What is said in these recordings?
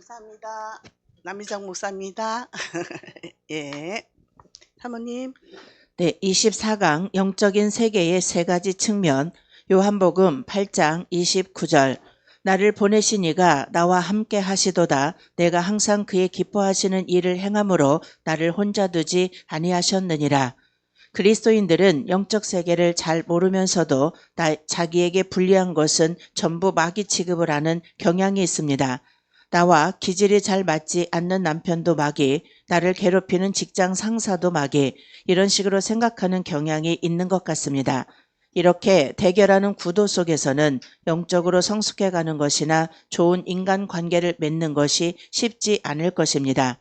감사합니다. 남희정 목사입니다. 예, 사모님. 네, 24강 영적인 세계의 세 가지 측면. 요한복음 8장 29절. 나를 보내신 이가 나와 함께 하시도다. 내가 항상 그의 기뻐하시는 일을 행함으로 나를 혼자 두지 아니하셨느니라. 그리스도인들은 영적 세계를 잘 모르면서도 자기에게 불리한 것은 전부 마귀 취급을 하는 경향이 있습니다. 나와 기질이 잘 맞지 않는 남편도 마귀, 나를 괴롭히는 직장 상사도 마귀, 이런 식으로 생각하는 경향이 있는 것 같습니다. 이렇게 대결하는 구도 속에서는 영적으로 성숙해가는 것이나 좋은 인간관계를 맺는 것이 쉽지 않을 것입니다.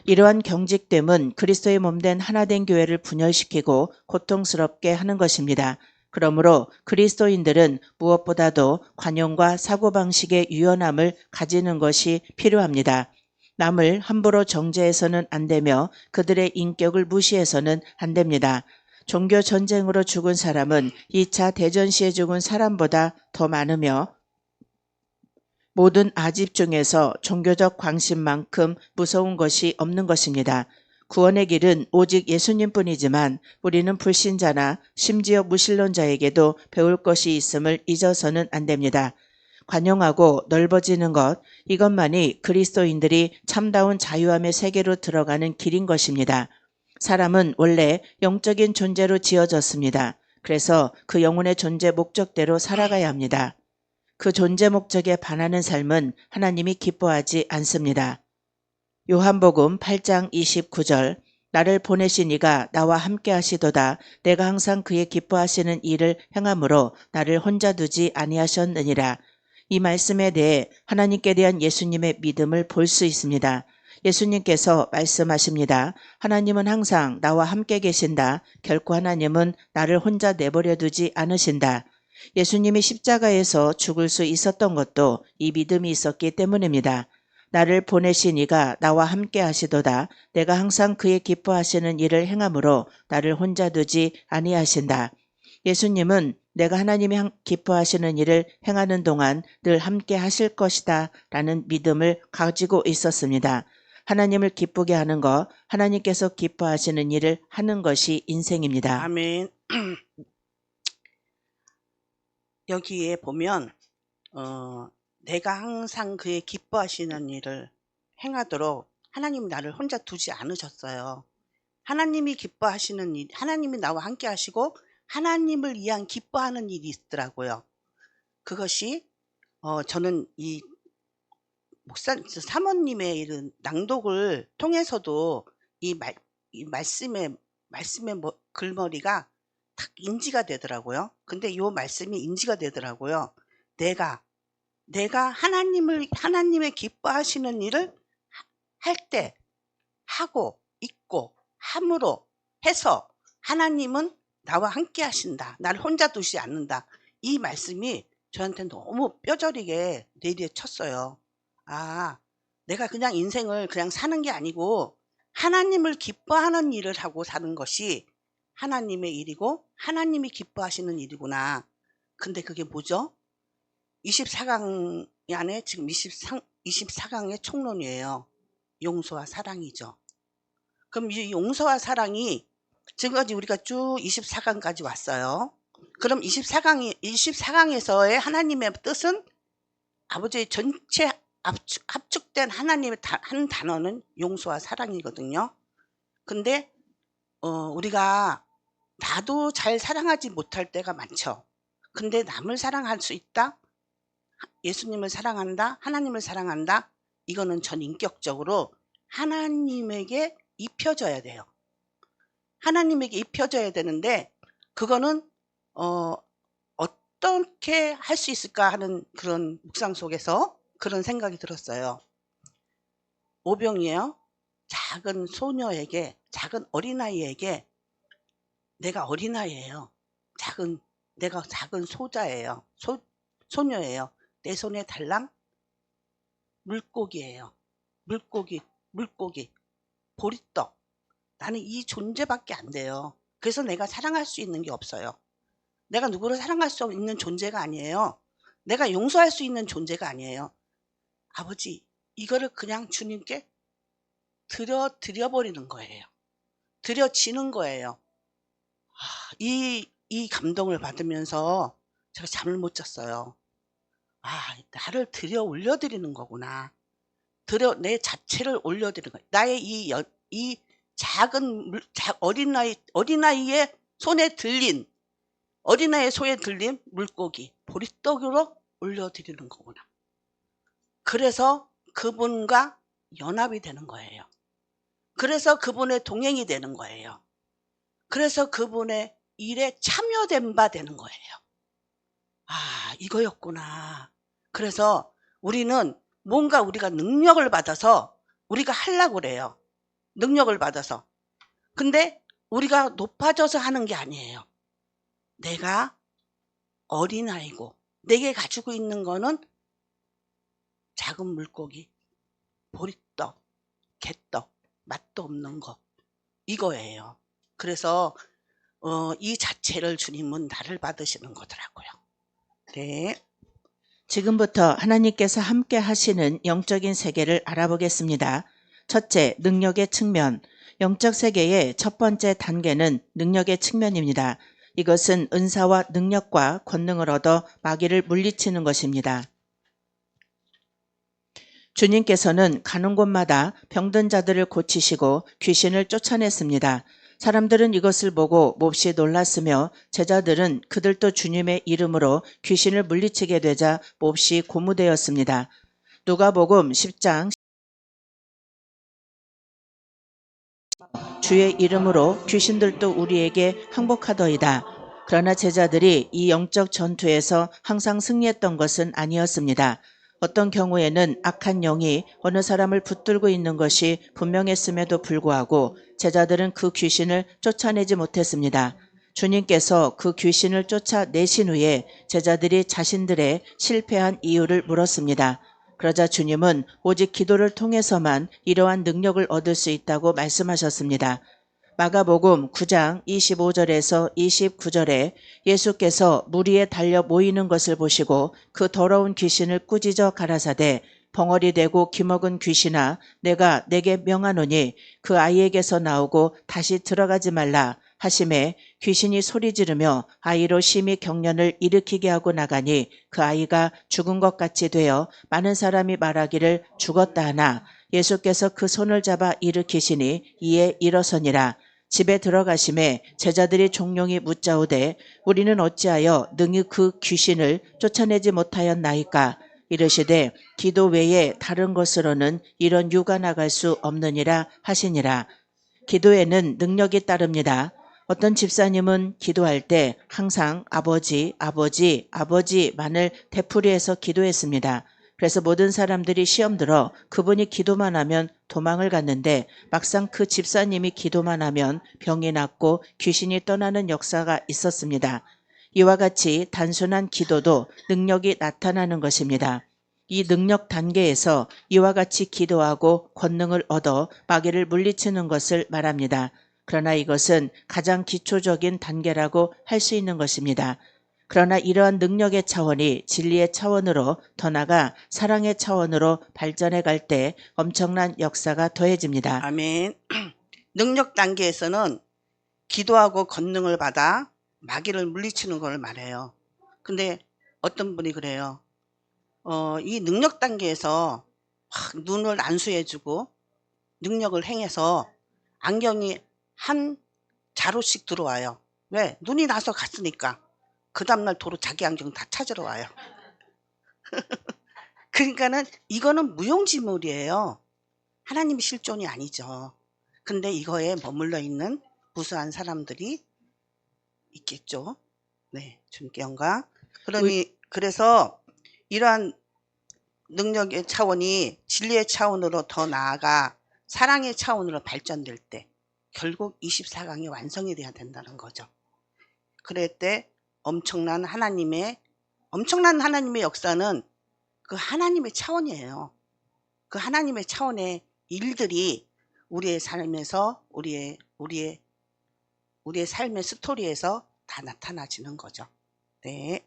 이러한 경직됨은 그리스도의 몸된 하나된 교회를 분열시키고 고통스럽게 하는 것입니다. 그러므로 그리스도인들은 무엇보다도 관용과 사고방식의 유연함을 가지는 것이 필요합니다. 남을 함부로 정죄해서는 안 되며 그들의 인격을 무시해서는 안 됩니다. 종교 전쟁으로 죽은 사람은 2차 대전 시에 죽은 사람보다 더 많으며 모든 아집 중에서 종교적 광신만큼 무서운 것이 없는 것입니다. 구원의 길은 오직 예수님뿐이지만 우리는 불신자나 심지어 무신론자에게도 배울 것이 있음을 잊어서는 안 됩니다. 관용하고 넓어지는 것, 이것만이 그리스도인들이 참다운 자유함의 세계로 들어가는 길인 것입니다. 사람은 원래 영적인 존재로 지어졌습니다. 그래서 그 영혼의 존재 목적대로 살아가야 합니다. 그 존재 목적에 반하는 삶은 하나님이 기뻐하지 않습니다. 요한복음 8장 29절. 나를 보내신 이가 나와 함께 하시도다. 내가 항상 그의 기뻐하시는 일을 행함으로 나를 혼자 두지 아니하셨느니라. 이 말씀에 대해 하나님께 대한 예수님의 믿음을 볼 수 있습니다. 예수님께서 말씀하십니다. 하나님은 항상 나와 함께 계신다. 결코 하나님은 나를 혼자 내버려 두지 않으신다. 예수님이 십자가에서 죽을 수 있었던 것도 이 믿음이 있었기 때문입니다. 나를 보내신 이가 나와 함께 하시도다. 내가 항상 그의 기뻐하시는 일을 행함으로 나를 혼자 두지 아니하신다. 예수님은 내가 하나님이 기뻐하시는 일을 행하는 동안 늘 함께 하실 것이다 라는 믿음을 가지고 있었습니다. 하나님을 기쁘게 하는 것, 하나님께서 기뻐하시는 일을 하는 것이 인생입니다. 아멘. 여기에 보면 내가 항상 그의 기뻐하시는 일을 행하도록 하나님이 나를 혼자 두지 않으셨어요. 하나님이 기뻐하시는 일, 하나님이 나와 함께 하시고 하나님을 위한 기뻐하는 일이 있더라고요. 그것이 저는 이 사모님의 이런 낭독을 통해서도 이 말씀의 글머리가 딱 인지가 되더라고요. 근데 이 말씀이 인지가 되더라고요. 내가 하나님의 기뻐하시는 일을 할 때 하고 있고 함으로 해서 하나님은 나와 함께 하신다. 나를 혼자 두지 않는다. 이 말씀이 저한테 너무 뼈저리게 내리쳤어요. 아, 내가 그냥 인생을 그냥 사는 게 아니고 하나님을 기뻐하는 일을 하고 사는 것이 하나님의 일이고 하나님이 기뻐하시는 일이구나. 근데 그게 뭐죠? 24강 안에 지금 24강의 총론이에요. 용서와 사랑이죠. 그럼 이 용서와 사랑이 지금까지 우리가 쭉 24강까지 왔어요. 그럼 24강에서의 하나님의 뜻은 아버지의 전체 합축된 하나님의 한 단어는 용서와 사랑이거든요. 근데 우리가 나도 잘 사랑하지 못할 때가 많죠. 근데 남을 사랑할 수 있다? 예수님을 사랑한다? 하나님을 사랑한다? 이거는 전 인격적으로 하나님에게 입혀져야 돼요. 하나님에게 입혀져야 되는데 그거는 어떻게 할 수 있을까 하는 그런 묵상 속에서 그런 생각이 들었어요. 오병이에요. 작은 소녀에게, 작은 어린아이에게 내가 어린아이예요. 내가 작은 소자예요. 소녀예요. 내 손에 달랑 물고기예요. 물고기, 보리떡. 나는 이 존재밖에 안 돼요. 그래서 내가 사랑할 수 있는 게 없어요. 내가 누구를 사랑할 수 있는 존재가 아니에요. 내가 용서할 수 있는 존재가 아니에요. 아버지, 이거를 그냥 주님께 드려버리는 거예요. 드려지는 거예요. 이 감동을 받으면서 제가 잠을 못 잤어요. 나를 들여 올려드리는 거구나. 내 자체를 올려드리는 거예요. 나의 이 작은 어린아이의 손에 들린, 어린아이의 손에 들린 물고기, 보리떡으로 올려드리는 거구나. 그래서 그분과 연합이 되는 거예요. 그래서 그분의 동행이 되는 거예요. 그래서 그분의 일에 참여된 바 되는 거예요. 이거였구나. 그래서 우리는 뭔가 우리가 능력을 받아서 우리가 하려고 그래요. 능력을 받아서. 근데 우리가 높아져서 하는 게 아니에요. 내가 어린아이고 내게 가지고 있는 거는 작은 물고기, 보리떡, 개떡, 맛도 없는 거, 이거예요. 그래서 이 자체를 주님은 나를 받으시는 거더라고요. 네. 지금부터 하나님께서 함께 하시는 영적인 세계를 알아보겠습니다. 첫째, 능력의 측면. 영적 세계의 첫 번째 단계는 능력의 측면입니다. 이것은 은사와 능력과 권능을 얻어 마귀를 물리치는 것입니다. 주님께서는 가는 곳마다 병든 자들을 고치시고 귀신을 쫓아냈습니다. 사람들은 이것을 보고 몹시 놀랐으며 제자들은 그들도 주님의 이름으로 귀신을 물리치게 되자 몹시 고무되었습니다. 누가복음 10장 주의 이름으로 귀신들도 우리에게 항복하더이다. 그러나 제자들이 이 영적 전투에서 항상 승리했던 것은 아니었습니다. 어떤 경우에는 악한 영이 어느 사람을 붙들고 있는 것이 분명했음에도 불구하고 제자들은 그 귀신을 쫓아내지 못했습니다. 주님께서 그 귀신을 쫓아내신 후에 제자들이 자신들의 실패한 이유를 물었습니다. 그러자 주님은 오직 기도를 통해서만 이러한 능력을 얻을 수 있다고 말씀하셨습니다. 마가복음 9장 25절에서 29절에 예수께서 무리에 달려 모이는 것을 보시고 그 더러운 귀신을 꾸짖어 가라사대 벙어리 되고 기먹은 귀신아 내게 명하노니 그 아이에게서 나오고 다시 들어가지 말라 하심에 귀신이 소리 지르며 아이로 심히 경련을 일으키게 하고 나가니 그 아이가 죽은 것 같이 되어 많은 사람이 말하기를 죽었다 하나 예수께서 그 손을 잡아 일으키시니 이에 일어서니라. 집에 들어가심에 제자들이 종용이 묻자오되 우리는 어찌하여 능히 그 귀신을 쫓아내지 못하였나이까. 이르시되 기도 외에 다른 것으로는 이런 유가 나갈 수 없느니라 하시니라. 기도에는 능력이 따릅니다. 어떤 집사님은 기도할 때 항상 아버지만을 되풀이해서 기도했습니다. 그래서 모든 사람들이 시험 들어 그분이 기도만 하면 도망을 갔는데 막상 그 집사님이 기도만 하면 병이 낫고 귀신이 떠나는 역사가 있었습니다. 이와 같이 단순한 기도도 능력이 나타나는 것입니다. 이 능력 단계에서 이와 같이 기도하고 권능을 얻어 마귀를 물리치는 것을 말합니다. 그러나 이것은 가장 기초적인 단계라고 할 수 있는 것입니다. 그러나 이러한 능력의 차원이 진리의 차원으로 더 나아가 사랑의 차원으로 발전해 갈 때 엄청난 역사가 더해집니다. 아멘. 능력 단계에서는 기도하고 권능을 받아 마귀를 물리치는 걸 말해요. 근데 어떤 분이 그래요. 이 능력 단계에서 확 눈을 안수해주고 능력을 행해서 안경이 한 자루씩 들어와요. 왜? 눈이 나서 갔으니까. 그 다음날 도로 자기 안경 다 찾으러 와요. 그러니까는 이거는 무용지물이에요. 하나님의 실존이 아니죠. 근데 이거에 머물러 있는 무수한 사람들이 있겠죠. 네, 주님께 영광. 그래서 이러한 능력의 차원이 진리의 차원으로 더 나아가 사랑의 차원으로 발전될 때 결국 24강이 완성이 돼야 된다는 거죠. 그럴 때 엄청난 하나님의 역사는 그 하나님의 차원이에요. 그 하나님의 차원의 일들이 우리의 삶에서 우리의 삶의 스토리에서 다 나타나지는 거죠. 네.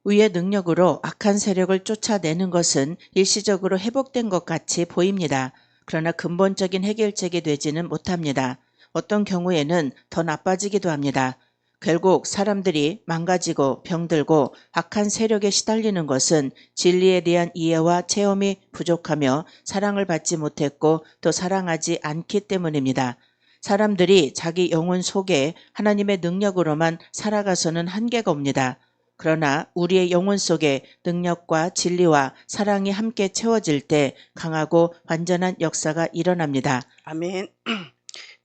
위의 능력으로 악한 세력을 쫓아내는 것은 일시적으로 회복된 것 같이 보입니다. 그러나 근본적인 해결책이 되지는 못합니다. 어떤 경우에는 더 나빠지기도 합니다. 결국 사람들이 망가지고 병들고 악한 세력에 시달리는 것은 진리에 대한 이해와 체험이 부족하며 사랑을 받지 못했고 또 사랑하지 않기 때문입니다. 사람들이 자기 영혼 속에 하나님의 능력으로만 살아가서는 한계가 옵니다. 그러나 우리의 영혼 속에 능력과 진리와 사랑이 함께 채워질 때 강하고 완전한 역사가 일어납니다. 아멘.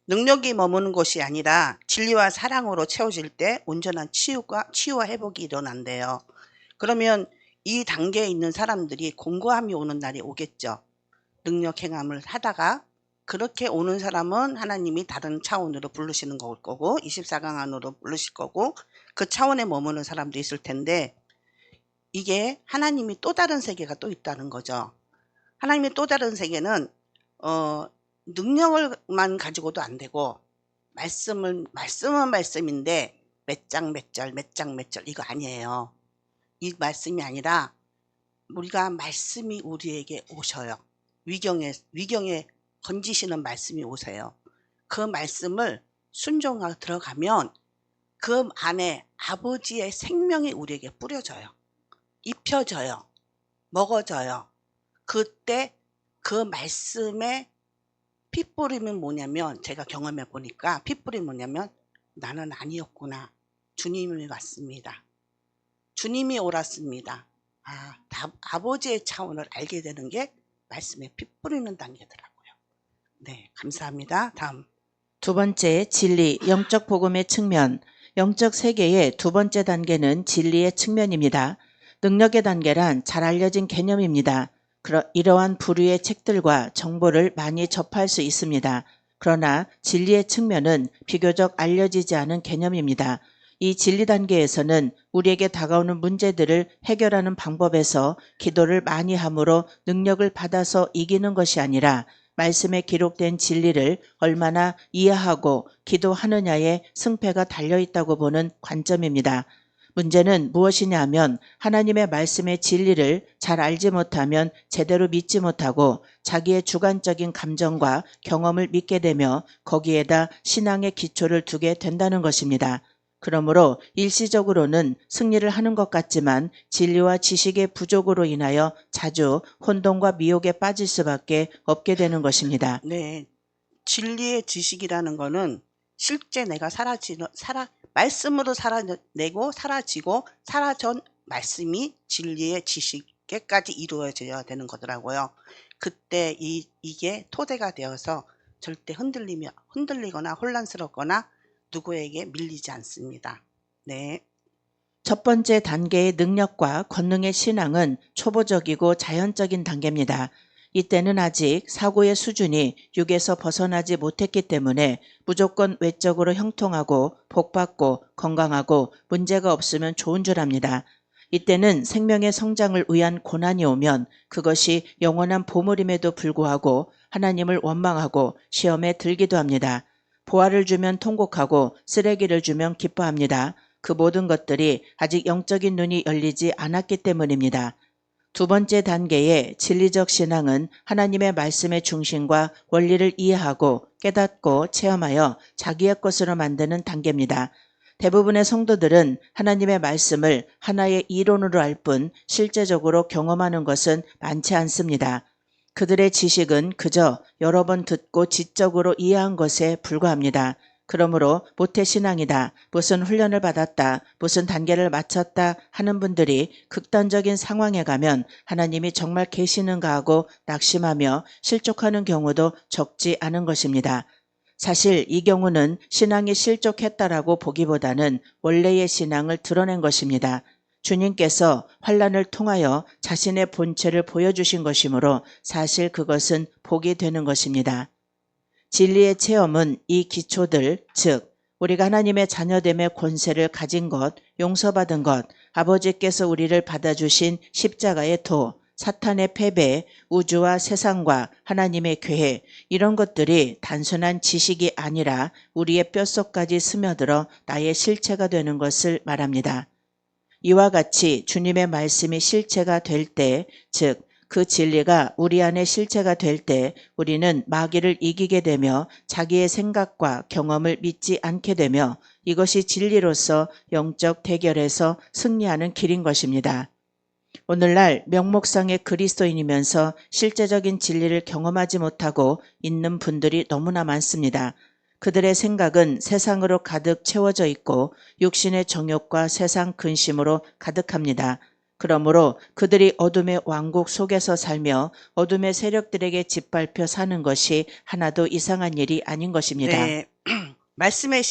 능력이 머무는 곳이 아니라 진리와 사랑으로 채워질 때 온전한 치유와 회복이 일어난대요. 그러면 이 단계에 있는 사람들이 공고함이 오는 날이 오겠죠. 능력 행함을 하다가 그렇게 오는 사람은 하나님이 다른 차원으로 부르시는 거고 24강 안으로 부르실 거고 그 차원에 머무는 사람도 있을 텐데 이게 하나님이 또 다른 세계가 또 있다는 거죠. 하나님의 또 다른 세계는 능력을만 가지고도 안 되고 말씀은 말씀인데 몇 장 몇 절 이거 아니에요. 이 말씀이 아니라 우리가 말씀이 우리에게 오셔요. 위경에 건지시는 말씀이 오세요. 그 말씀을 순종하고 들어가면 그 안에 아버지의 생명이 우리에게 뿌려져요. 입혀져요. 먹어져요. 그때 그 말씀에 핏불임은 뭐냐면 제가 경험해 보니까 핏불이 뭐냐면 나는 아니었구나. 주님이 왔습니다. 주님이 옳았습니다. 아버지의 차원을 알게 되는 게 말씀에 핏불이는 단계더라고요. 네, 감사합니다. 다음. 두 번째, 진리, 영적 복음의 측면. 영적 세계의 두 번째 단계는 진리의 측면입니다. 능력의 단계란 잘 알려진 개념입니다. 이러한 부류의 책들과 정보를 많이 접할 수 있습니다. 그러나 진리의 측면은 비교적 알려지지 않은 개념입니다. 이 진리 단계에서는 우리에게 다가오는 문제들을 해결하는 방법에서 기도를 많이 함으로 능력을 받아서 이기는 것이 아니라 말씀에 기록된 진리를 얼마나 이해하고 기도하느냐에 승패가 달려있다고 보는 관점입니다. 문제는 무엇이냐 하면 하나님의 말씀의 진리를 잘 알지 못하면 제대로 믿지 못하고 자기의 주관적인 감정과 경험을 믿게 되며 거기에다 신앙의 기초를 두게 된다는 것입니다. 그러므로 일시적으로는 승리를 하는 것 같지만 진리와 지식의 부족으로 인하여 자주 혼돈과 미혹에 빠질 수밖에 없게 되는 것입니다. 네, 진리의 지식이라는 거는 실제 내가 말씀으로 살아내고 사라진 말씀이 진리의 지식에까지 이루어져야 되는 거더라고요. 그때 이게 토대가 되어서 절대 흔들리거나 혼란스럽거나 누구에게 밀리지 않습니다. 네. 첫 번째 단계의 능력과 권능의 신앙은 초보적이고 자연적인 단계입니다. 이때는 아직 사고의 수준이 육에서 벗어나지 못했기 때문에 무조건 외적으로 형통하고 복받고 건강하고 문제가 없으면 좋은 줄 압니다. 이때는 생명의 성장을 위한 고난이 오면 그것이 영원한 보물임에도 불구하고 하나님을 원망하고 시험에 들기도 합니다. 보화를 주면 통곡하고 쓰레기를 주면 기뻐합니다. 그 모든 것들이 아직 영적인 눈이 열리지 않았기 때문입니다. 두 번째 단계의 진리적 신앙은 하나님의 말씀의 중심과 원리를 이해하고 깨닫고 체험하여 자기의 것으로 만드는 단계입니다. 대부분의 성도들은 하나님의 말씀을 하나의 이론으로 알 뿐 실제적으로 경험하는 것은 많지 않습니다. 그들의 지식은 그저 여러 번 듣고 지적으로 이해한 것에 불과합니다. 그러므로 모태신앙이다, 무슨 훈련을 받았다, 무슨 단계를 마쳤다 하는 분들이 극단적인 상황에 가면 하나님이 정말 계시는가 하고 낙심하며 실족하는 경우도 적지 않은 것입니다. 사실 이 경우는 신앙이 실족했다라고 보기보다는 원래의 신앙을 드러낸 것입니다. 주님께서 환난을 통하여 자신의 본체를 보여주신 것이므로 사실 그것은 복이 되는 것입니다. 진리의 체험은 이 기초들, 즉 우리가 하나님의 자녀됨의 권세를 가진 것, 용서받은 것, 아버지께서 우리를 받아주신 십자가의 도, 사탄의 패배, 우주와 세상과 하나님의 계획, 이런 것들이 단순한 지식이 아니라 우리의 뼛속까지 스며들어 나의 실체가 되는 것을 말합니다. 이와 같이 주님의 말씀이 실체가 될 때, 즉 그 진리가 우리 안에 실체가 될 때 우리는 마귀를 이기게 되며 자기의 생각과 경험을 믿지 않게 되며 이것이 진리로서 영적 대결에서 승리하는 길인 것입니다. 오늘날 명목상의 그리스도인이면서 실제적인 진리를 경험하지 못하고 있는 분들이 너무나 많습니다. 그들의 생각은 세상으로 가득 채워져 있고 육신의 정욕과 세상 근심으로 가득합니다. 그러므로 그들이 어둠의 왕국 속에서 살며 어둠의 세력들에게 짓밟혀 사는 것이 하나도 이상한 일이 아닌 것입니다. 네. 말씀의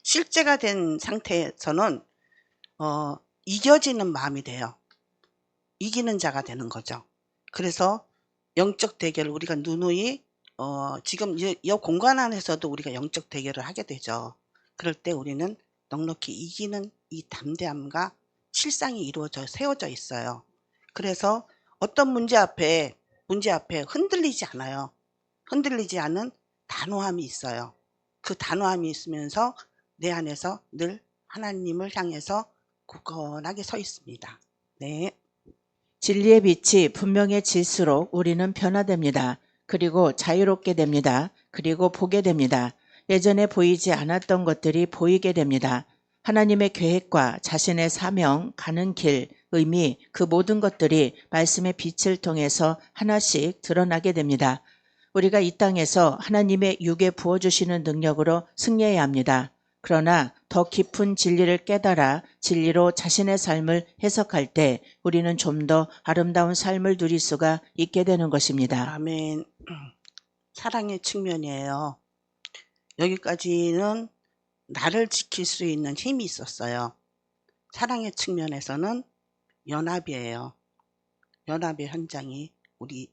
실제가 된 상태에서는 이겨지는 마음이 돼요. 이기는 자가 되는 거죠. 그래서 영적 대결 우리가 누누이 지금 이 공간 안에서도 우리가 영적 대결을 하게 되죠. 그럴 때 우리는 넉넉히 이기는 이 담대함과 실상이 세워져 있어요. 그래서 어떤 문제 앞에 흔들리지 않아요. 흔들리지 않은 단호함이 있어요. 그 단호함이 있으면서 내 안에서 늘 하나님을 향해서 굳건하게 서 있습니다. 네. 진리의 빛이 분명해질수록 우리는 변화됩니다. 그리고 자유롭게 됩니다. 그리고 보게 됩니다. 예전에 보이지 않았던 것들이 보이게 됩니다. 하나님의 계획과 자신의 사명, 가는 길, 의미, 그 모든 것들이 말씀의 빛을 통해서 하나씩 드러나게 됩니다. 우리가 이 땅에서 하나님의 육에 부어주시는 능력으로 승리해야 합니다. 그러나 더 깊은 진리를 깨달아 진리로 자신의 삶을 해석할 때 우리는 좀 더 아름다운 삶을 누릴 수가 있게 되는 것입니다. 아멘. 사랑의 측면이에요. 여기까지는 나를 지킬 수 있는 힘이 있었어요. 사랑의 측면에서는 연합이에요. 연합의 현장이 우리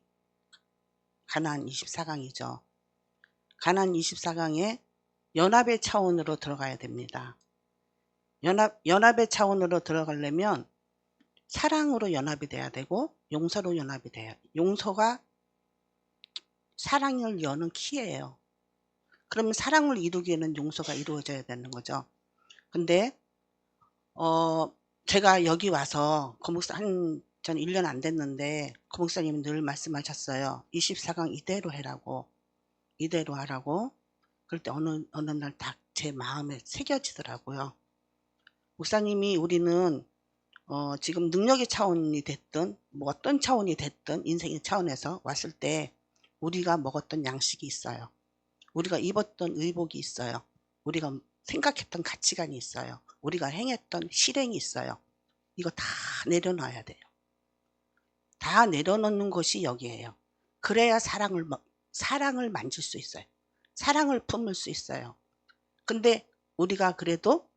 가나안 24강이죠. 가나안 24강에 연합의 차원으로 들어가야 됩니다. 연합의 차원으로 들어가려면 사랑으로 연합이 돼야 되고 용서로 연합이 돼요. 용서가 사랑을 여는 키예요. 그러면 사랑을 이루기에는 용서가 이루어져야 되는 거죠. 근데 제가 여기 와서 전 1년 안 됐는데 고목사님이 늘 말씀하셨어요. 24강 이대로 해라고. 이대로 하라고. 그럴 때 어느 날 딱 제 마음에 새겨지더라고요. 목사님이 우리는 지금 능력의 차원이 됐든 뭐 어떤 차원이 됐든 인생의 차원에서 왔을 때 우리가 먹었던 양식이 있어요. 우리가 입었던 의복이 있어요. 우리가 생각했던 가치관이 있어요. 우리가 행했던 실행이 있어요. 이거 다 내려놔야 돼요. 다 내려놓는 것이 여기에요. 그래야 사랑을 만질 수 있어요. 사랑을 품을 수 있어요. 근데 우리가 그래도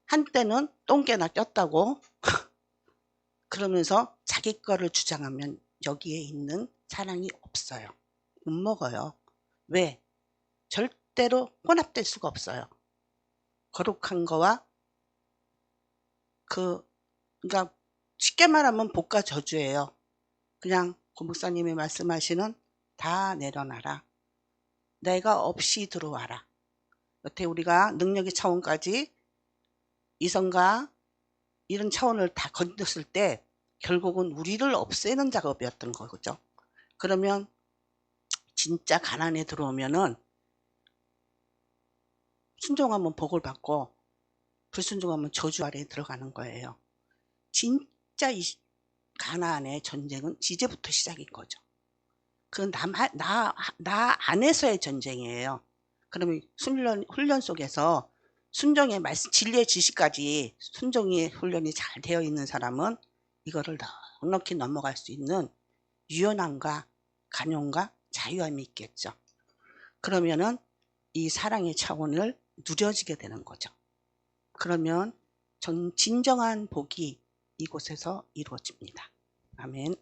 한때는 똥개나 꼈다고 그러면서 자기 거를 주장하면 여기에 있는 사랑이 없어요. 못 먹어요. 왜? 절대로 혼합될 수가 없어요. 거룩한 거와 그러니까 쉽게 말하면 복과 저주예요. 그냥 고목사님이 말씀하시는 다 내려놔라. 내가 없이 들어와라. 여태 우리가 능력의 차원까지 이성과 이런 차원을 다 건넜을 때 결국은 우리를 없애는 작업이었던 거죠. 그러면 진짜 가난에 들어오면은 순종하면 복을 받고 불순종하면 저주 아래에 들어가는 거예요. 진짜 이 가나안의 전쟁은 이제부터 시작인 거죠. 그 나 안에서의 전쟁이에요. 그러면 훈련 속에서 순종의 말씀, 진리의 지식까지 순종의 훈련이 잘 되어 있는 사람은 이거를 넉넉히 넘어갈 수 있는 유연함과 간용과 자유함이 있겠죠. 그러면은 이 사랑의 차원을 누려지게 되는 거죠. 그러면 진정한 복이 이곳에서 이루어집니다. 아멘.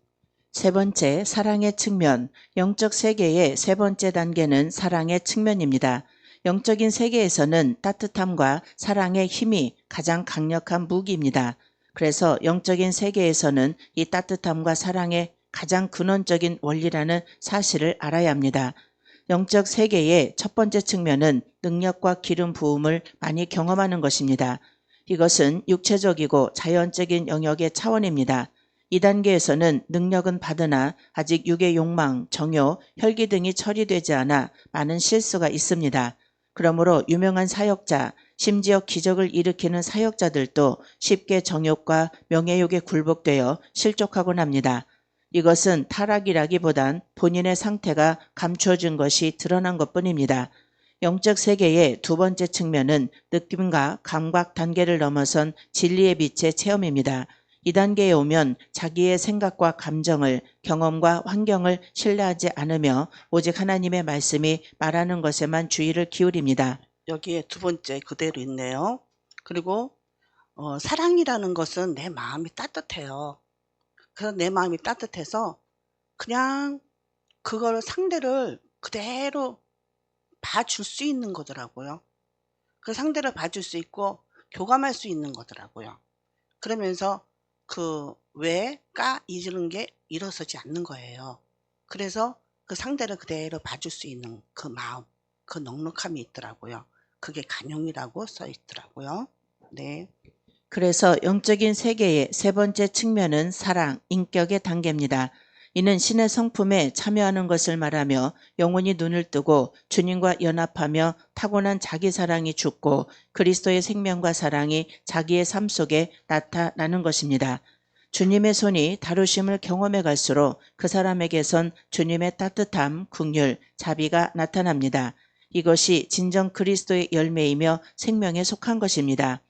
세 번째, 사랑의 측면. 영적 세계의 세 번째 단계는 사랑의 측면입니다. 영적인 세계에서는 따뜻함과 사랑의 힘이 가장 강력한 무기입니다. 그래서 영적인 세계에서는 이 따뜻함과 사랑의 가장 근원적인 원리라는 사실을 알아야 합니다. 영적 세계의 첫 번째 측면은 능력과 기름 부음을 많이 경험하는 것입니다. 이것은 육체적이고 자연적인 영역의 차원입니다. 이 단계에서는 능력은 받으나 아직 육의 욕망, 정욕, 혈기 등이 처리되지 않아 많은 실수가 있습니다. 그러므로 유명한 사역자, 심지어 기적을 일으키는 사역자들도 쉽게 정욕과 명예욕에 굴복되어 실족하곤 합니다. 이것은 타락이라기보단 본인의 상태가 감추어진 것이 드러난 것뿐입니다. 영적 세계의 두 번째 측면은 느낌과 감각 단계를 넘어선 진리의 빛의 체험입니다. 이 단계에 오면 자기의 생각과 감정을, 경험과 환경을 신뢰하지 않으며 오직 하나님의 말씀이 말하는 것에만 주의를 기울입니다. 여기에 두 번째 그대로 있네요. 그리고 사랑이라는 것은 내 마음이 따뜻해요. 그래서 내 마음이 따뜻해서 그냥 그걸 상대를 그대로 봐줄 수 있는 거더라고요. 그 상대를 봐줄 수 있고 교감할 수 있는 거더라고요. 그러면서 그 왜까 이런 게 일어서지 않는 거예요. 그래서 그 상대를 그대로 봐줄 수 있는 그 마음, 그 넉넉함이 있더라고요. 그게 간용이라고 써 있더라고요. 네. 그래서 영적인 세계의 세 번째 측면은 사랑, 인격의 단계입니다. 이는 신의 성품에 참여하는 것을 말하며 영원히 눈을 뜨고 주님과 연합하며 타고난 자기 사랑이 죽고 그리스도의 생명과 사랑이 자기의 삶 속에 나타나는 것입니다. 주님의 손이 다루심을 경험해 갈수록 그 사람에게선 주님의 따뜻함, 긍휼, 자비가 나타납니다. 이것이 진정 그리스도의 열매이며 생명에 속한 것입니다.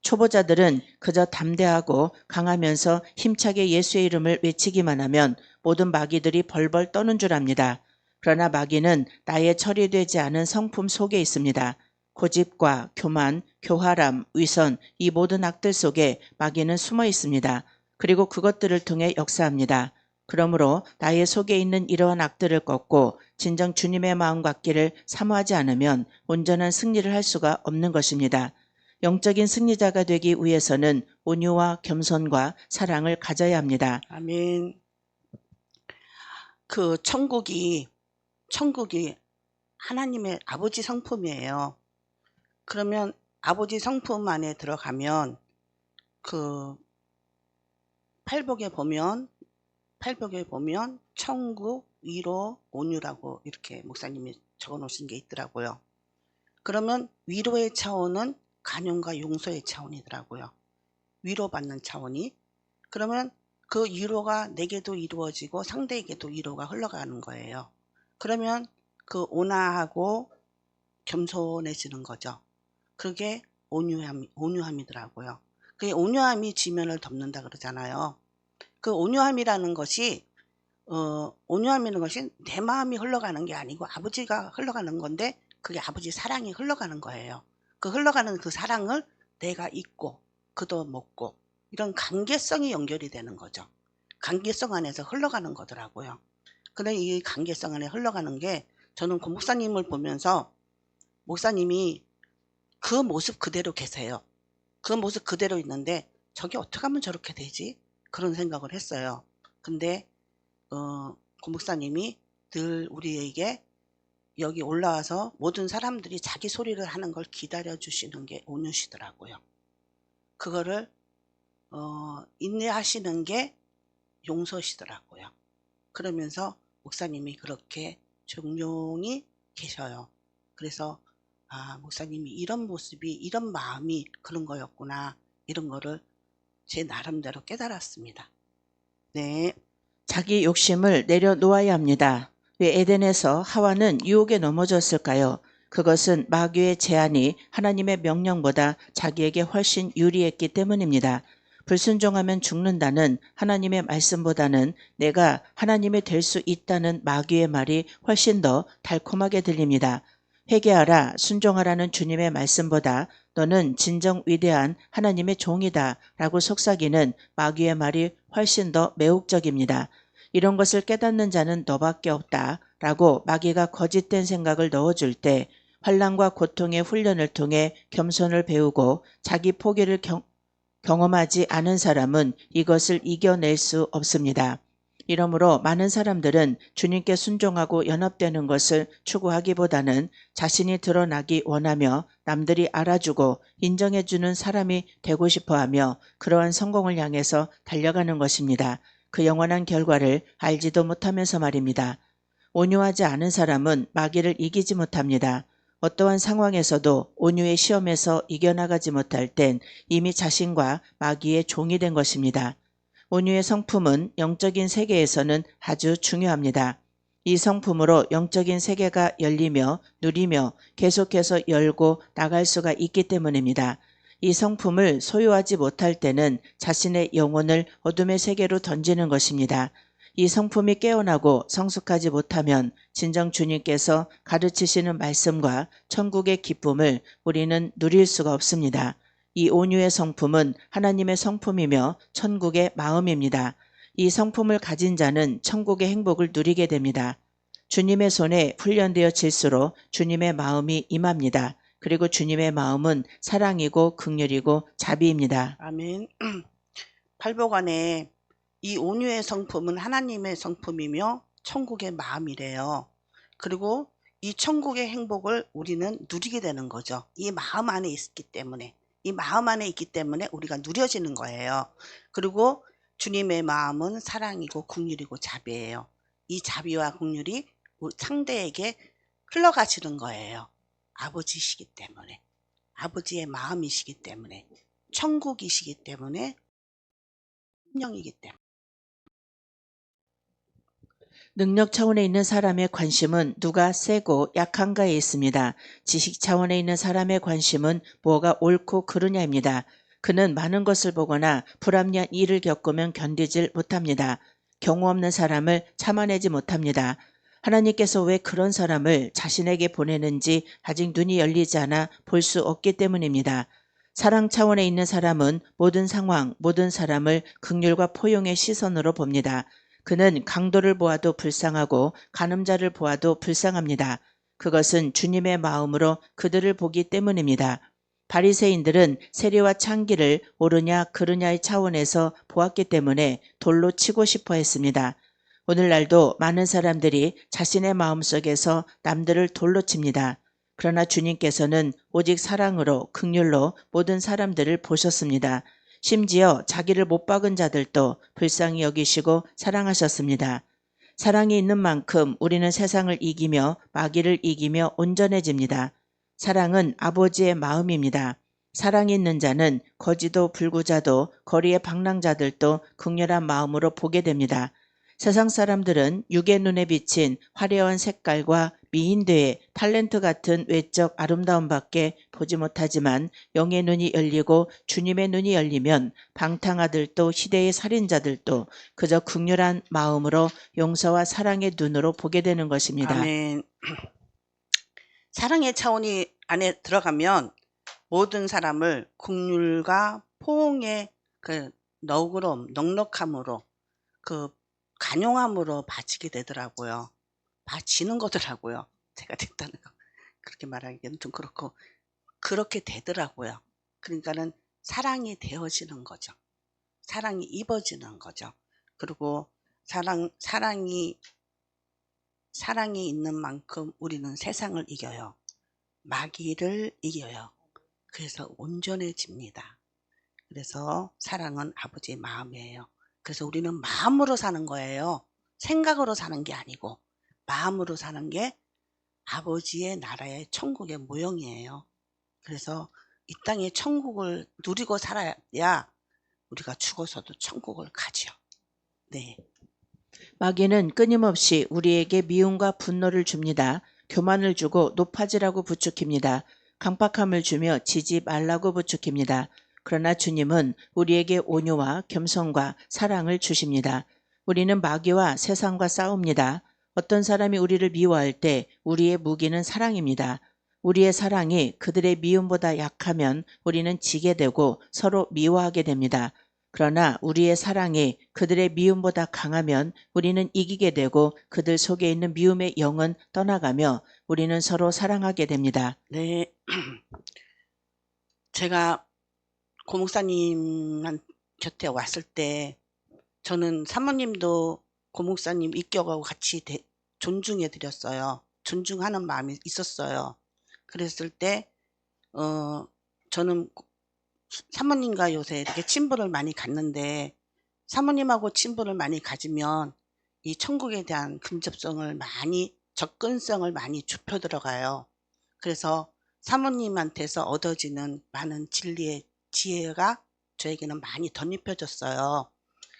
초보자들은 그저 담대하고 강하면서 힘차게 예수의 이름을 외치기만 하면 모든 마귀들이 벌벌 떠는 줄 압니다. 그러나 마귀는 나의 처리되지 않은 성품 속에 있습니다. 고집과 교만, 교활함, 위선, 이 모든 악들 속에 마귀는 숨어 있습니다. 그리고 그것들을 통해 역사합니다. 그러므로 나의 속에 있는 이러한 악들을 꺾고 진정 주님의 마음 갖기를 사모하지 않으면 온전한 승리를 할 수가 없는 것입니다. 영적인 승리자가 되기 위해서는 온유와 겸손과 사랑을 가져야 합니다. 아멘. 그 천국이 하나님의 아버지 성품이에요. 그러면 아버지 성품 안에 들어가면 그 팔복에 보면 천국, 위로, 온유라고 이렇게 목사님이 적어 놓으신 게 있더라고요. 그러면 위로의 차원은 간용과 용서의 차원이더라고요. 위로받는 차원이. 그러면 그 위로가 내게도 이루어지고 상대에게도 위로가 흘러가는 거예요. 그러면 그 온화하고 겸손해지는 거죠. 그게 온유함이더라고요. 그게 온유함이 지면을 덮는다 그러잖아요. 그 온유함이라는 것이 내 마음이 흘러가는 게 아니고 아버지가 흘러가는 건데 그게 아버지 사랑이 흘러가는 거예요. 그 흘러가는 그 사랑을 내가 잊고 그도 먹고 이런 관계성이 연결이 되는 거죠. 관계성 안에서 흘러가는 거더라고요. 근데 이 관계성 안에 흘러가는 게 저는 그 목사님을 보면서 목사님이 그 모습 그대로 계세요. 그 모습 그대로 있는데 저게 어떻게 하면 저렇게 되지? 그런 생각을 했어요. 근데 그 목사님이 늘 우리에게 여기 올라와서 모든 사람들이 자기 소리를 하는 걸 기다려 주시는 게 온유시더라고요. 그거를 인내하시는 게 용서시더라고요. 그러면서 목사님이 그렇게 종용히 계셔요. 그래서 목사님이 이런 모습이 이런 마음이 그런 거였구나 이런 거를 제 나름대로 깨달았습니다. 네. 자기 욕심을 내려놓아야 합니다. 왜 에덴에서 하와는 유혹에 넘어졌을까요? 그것은 마귀의 제안이 하나님의 명령보다 자기에게 훨씬 유리했기 때문입니다. 불순종하면 죽는다는 하나님의 말씀보다는 내가 하나님이 될 수 있다는 마귀의 말이 훨씬 더 달콤하게 들립니다. 회개하라, 순종하라는 주님의 말씀보다 너는 진정 위대한 하나님의 종이다 라고 속삭이는 마귀의 말이 훨씬 더 매혹적입니다. 이런 것을 깨닫는 자는 너밖에 없다 라고 마귀가 거짓된 생각을 넣어줄 때 환난과 고통의 훈련을 통해 겸손을 배우고 자기 포기를 경험하지 않은 사람은 이것을 이겨낼 수 없습니다. 이러므로 많은 사람들은 주님께 순종하고 연합되는 것을 추구하기보다는 자신이 드러나기 원하며 남들이 알아주고 인정해주는 사람이 되고 싶어하며 그러한 성공을 향해서 달려가는 것입니다. 그 영원한 결과를 알지도 못하면서 말입니다. 온유하지 않은 사람은 마귀를 이기지 못합니다. 어떠한 상황에서도 온유의 시험에서 이겨나가지 못할 땐 이미 자신과 마귀의 종이 된 것입니다. 온유의 성품은 영적인 세계에서는 아주 중요합니다. 이 성품으로 영적인 세계가 열리며 누리며 계속해서 열고 나갈 수가 있기 때문입니다. 이 성품을 소유하지 못할 때는 자신의 영혼을 어둠의 세계로 던지는 것입니다. 이 성품이 깨어나고 성숙하지 못하면 진정 주님께서 가르치시는 말씀과 천국의 기쁨을 우리는 누릴 수가 없습니다. 이 온유의 성품은 하나님의 성품이며 천국의 마음입니다. 이 성품을 가진 자는 천국의 행복을 누리게 됩니다. 주님의 손에 훈련되어질수록 주님의 마음이 임합니다. 그리고 주님의 마음은 사랑이고 긍휼이고 자비입니다. 아멘. 팔복안에 이 온유의 성품은 하나님의 성품이며 천국의 마음이래요. 그리고 이 천국의 행복을 우리는 누리게 되는 거죠. 이 마음 안에 있기 때문에. 이 마음 안에 있기 때문에 우리가 누려지는 거예요. 그리고 주님의 마음은 사랑이고 긍휼이고 자비예요. 이 자비와 긍휼이 상대에게 흘러가시는 거예요. 아버지시기 때문에. 아버지의 마음이시기 때문에. 천국이시기 때문에. 성령이기 때문에. 능력 차원에 있는 사람의 관심은 누가 세고 약한가에 있습니다. 지식 차원에 있는 사람의 관심은 뭐가 옳고 그르냐입니다. 그는 많은 것을 보거나 불합리한 일을 겪으면 견디질 못합니다. 경우 없는 사람을 참아내지 못합니다. 하나님께서 왜 그런 사람을 자신에게 보내는지 아직 눈이 열리지 않아 볼 수 없기 때문입니다. 사랑 차원에 있는 사람은 모든 상황, 모든 사람을 긍휼과 포용의 시선으로 봅니다. 그는 강도를 보아도 불쌍하고 간음자를 보아도 불쌍합니다. 그것은 주님의 마음으로 그들을 보기 때문입니다. 바리새인들은 세리와 창기를 옳으냐 그르냐의 차원에서 보았기 때문에 돌로 치고 싶어 했습니다. 오늘날도 많은 사람들이 자신의 마음속에서 남들을 돌로 칩니다. 그러나 주님께서는 오직 사랑으로 긍휼로 모든 사람들을 보셨습니다. 심지어 자기를 못 박은 자들도 불쌍히 여기시고 사랑하셨습니다. 사랑이 있는 만큼 우리는 세상을 이기며 마귀를 이기며 온전해집니다. 사랑은 아버지의 마음입니다. 사랑이 있는 자는 거지도 불구자도 거리의 방랑자들도 극렬한 마음으로 보게 됩니다. 세상 사람들은 육의 눈에 비친 화려한 색깔과 미인대의 탤런트 같은 외적 아름다움밖에 보지 못하지만 영의 눈이 열리고 주님의 눈이 열리면 방탕아들도 시대의 살인자들도 그저 극렬한 마음으로 용서와 사랑의 눈으로 보게 되는 것입니다. 아멘. 사랑의 차원이 안에 들어가면 모든 사람을 긍휼과 포옹의 그 너그러움, 넉넉함으로 그 간용함으로 바치게 되더라고요. 바치는 거더라고요. 제가 됐다는 거. 그렇게 말하기는 좀 그렇고 그렇게 되더라고요. 그러니까는 사랑이 되어지는 거죠. 사랑이 입어지는 거죠. 그리고 사랑이 있는 만큼 우리는 세상을 이겨요. 마귀를 이겨요. 그래서 온전해집니다. 그래서 사랑은 아버지의 마음이에요. 그래서 우리는 마음으로 사는 거예요. 생각으로 사는 게 아니고 마음으로 사는 게 아버지의 나라의 천국의 모형이에요. 그래서 이 땅에 천국을 누리고 살아야 우리가 죽어서도 천국을 가죠. 네. 마귀는 끊임없이 우리에게 미움과 분노를 줍니다. 교만을 주고 높아지라고 부추깁니다. 강팍함을 주며 지지 말라고 부추깁니다. 그러나 주님은 우리에게 온유와 겸손과 사랑을 주십니다. 우리는 마귀와 세상과 싸웁니다. 어떤 사람이 우리를 미워할 때 우리의 무기는 사랑입니다. 우리의 사랑이 그들의 미움보다 약하면 우리는 지게 되고 서로 미워하게 됩니다. 그러나 우리의 사랑이 그들의 미움보다 강하면 우리는 이기게 되고 그들 속에 있는 미움의 영은 떠나가며 우리는 서로 사랑하게 됩니다. 네. 제가 고목사님 곁에 왔을 때 저는 사모님도 고 목사님 입격하고 같이 존중해 드렸어요. 존중하는 마음이 있었어요. 그랬을 때 저는 사모님과 요새 이렇게 친분을 많이 갖는데, 사모님하고 친분을 많이 가지면 이 천국에 대한 근접성을 많이, 접근성을 많이 좁혀 들어가요. 그래서 사모님한테서 얻어지는 많은 진리의 지혜가 저에게는 많이 덧입혀졌어요.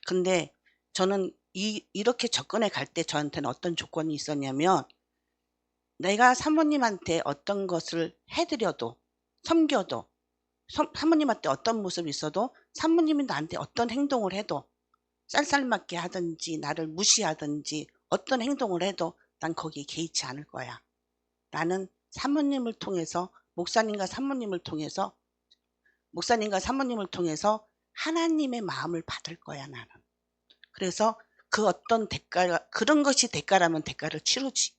근데 저는 이렇게 접근해 갈 때 저한테는 어떤 조건이 있었냐면, 내가 사모님한테 어떤 것을 해드려도, 섬겨도, 사모님한테 어떤 모습이 있어도, 사모님이 나한테 어떤 행동을 해도, 쌀쌀맞게 하든지 나를 무시하든지 어떤 행동을 해도 난 거기에 개의치 않을 거야. 나는 사모님을 통해서, 목사님과 사모님을 통해서 하나님의 마음을 받을 거야, 나는. 그래서 그 어떤 대가가, 그런 것이 대가라면 대가를 치르지.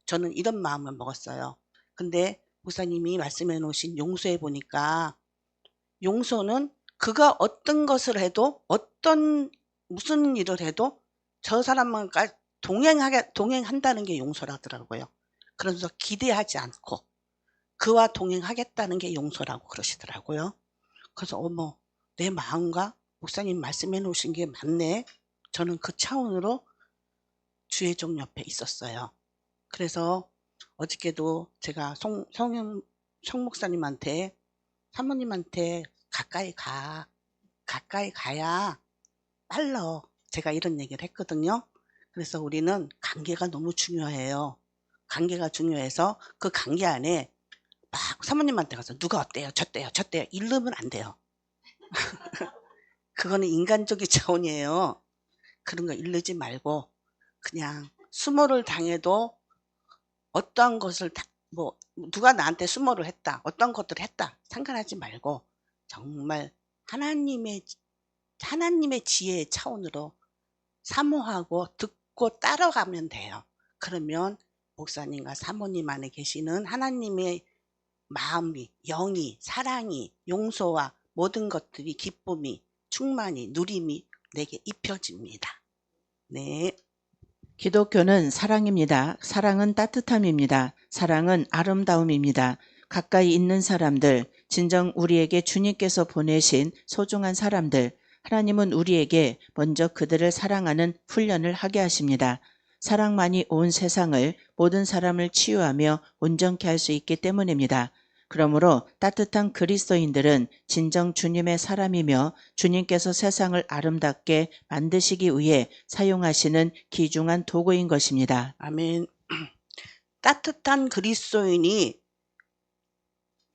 저는 이런 마음을 먹었어요. 근데 목사님이 말씀해 놓으신 용서해 보니까, 용서는 그가 어떤 것을 해도, 무슨 일을 해도 저 사람과 동행한다는 게 용서라더라고요. 그래서 기대하지 않고 그와 동행하겠다는 게 용서라고 그러시더라고요. 그래서 어머, 내 마음과 목사님 말씀해 놓으신 게 맞네. 저는 그 차원으로 주의 종 옆에 있었어요. 그래서 어저께도 제가 송 목사님한테, 사모님한테 가까이 가야 빨라, 제가 이런 얘기를 했거든요. 그래서 우리는 관계가 너무 중요해요. 관계가 중요해서 그 관계 안에 막 사모님한테 가서 누가 어때요, 저때요 이러면 안 돼요. 그거는 인간적인 차원이에요. 그런 거 이르지 말고 그냥 수모를 당해도, 어떠한 것을 누가 나한테 수모를 했다, 어떤 것들을 했다 상관하지 말고 정말 하나님의 지혜의 차원으로 사모하고 듣고 따라가면 돼요. 그러면 목사님과 사모님 안에 계시는 하나님의 마음이, 영이, 사랑이, 용서와 모든 것들이, 기쁨이, 충만이, 누림이 내게 입혀집니다. 네. 기독교는 사랑입니다. 사랑은 따뜻함입니다. 사랑은 아름다움입니다. 가까이 있는 사람들, 진정 우리에게 주님께서 보내신 소중한 사람들, 하나님은 우리에게 먼저 그들을 사랑하는 훈련을 하게 하십니다. 사랑만이 온 세상을, 모든 사람을 치유하며 온전케 할 수 있기 때문입니다. 그러므로 따뜻한 그리스도인들은 진정 주님의 사람이며 주님께서 세상을 아름답게 만드시기 위해 사용하시는 귀중한 도구인 것입니다. 아멘. 따뜻한 그리스도인이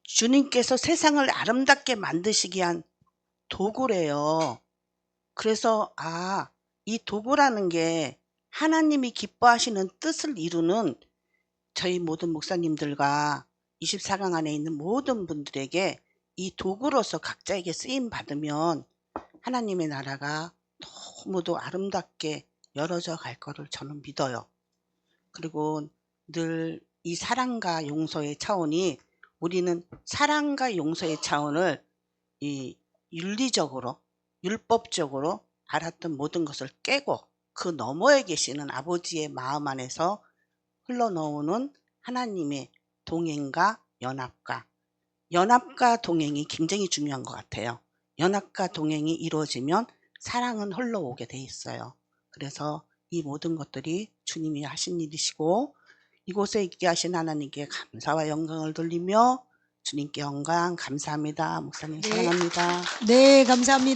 주님께서 세상을 아름답게 만드시기 위한 도구래요. 그래서 이 도구라는 게 하나님이 기뻐하시는 뜻을 이루는, 저희 모든 목사님들과 24강 안에 있는 모든 분들에게 이 도구로서 각자에게 쓰임 받으면 하나님의 나라가 너무도 아름답게 열어져 갈 거를 저는 믿어요. 그리고 늘 이 사랑과 용서의 차원이, 우리는 사랑과 용서의 차원을 이 윤리적으로, 율법적으로 알았던 모든 것을 깨고 그 너머에 계시는 아버지의 마음 안에서 흘러나오는 하나님의 동행과 연합과 동행이 굉장히 중요한 것 같아요. 연합과 동행이 이루어지면 사랑은 흘러오게 돼 있어요. 그래서 이 모든 것들이 주님이 하신 일이시고, 이곳에 있게 하신 하나님께 감사와 영광을 돌리며, 주님께 영광 감사합니다. 목사님 사랑합니다. 네, 감사합니다.